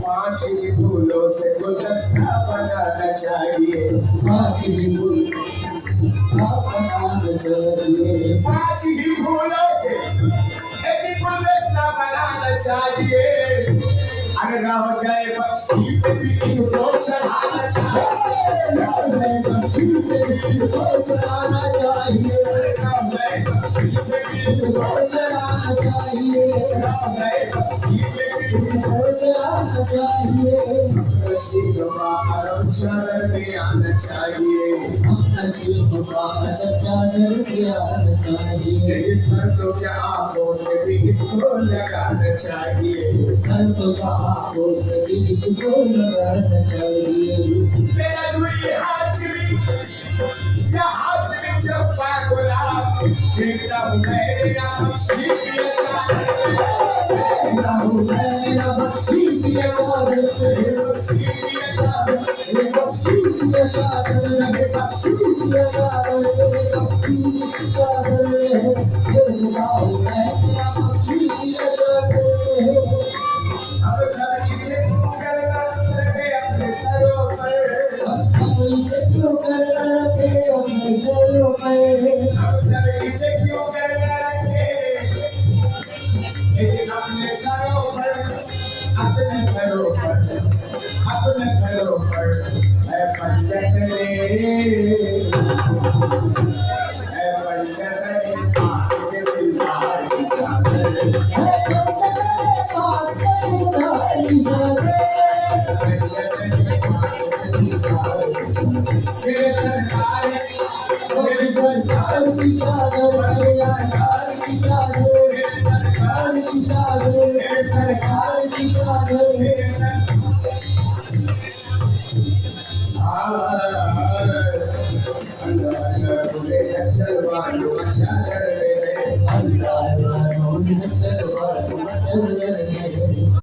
पांच ही फूलों से गुलदस्ता बनाना चाहिए। पांच ही फूलों के एक गुलदस्ता बनाना चाहिए। अगर ना हो जाए बख्शी पे भी इनको चढ़ाना चाहिए। ना हो जाए बख्शी पे भी इनको चढ़ाना चाहिए। ना हो जाए बख्शी पे भी इनको चढ़ाना चाहिए। ना हो जाए बख्शी पे भी इनको चढ़ाना चाहिए। नसीब बाहर चादर में आना चाहिए। नसीब बाहर चादर में आना चाहिए। जिस सर्दों के आंखों से भी इसको लगाना चाहिए। सर्दों का आंखों से भी इसको लगाना चाहिए। मेरा दुई हाजरी या हाजरी चंपा गुलाब देखता हूँ मैं मेरा बख्शी पिया चादर। देखता हूँ मैं मेरा बख्शी पिया चादर। बख्शी पिया चादर। बख्शी पिया चादर। बख्शी पिया चादर। बख्शी पिया चादर। देखता हूँ मैं मेरा बख्शी पिया चादर। अब सर किसे करना लगे अपने सरों पर। किसे क्यों करना लगे अपने सरों पर। अब सर किसे क्यों करना लगे अपने सरों पर। अपने सरों पर। अपने सरों पर है पंचत रे। है पंचत रे आपके दिलदार की चादर। मेरे सरकार मेरी सरकार की चादर। सरकार की चादर। मेरे सरकार की चादर। मेरे सरकार की चादर। मेरे सरकार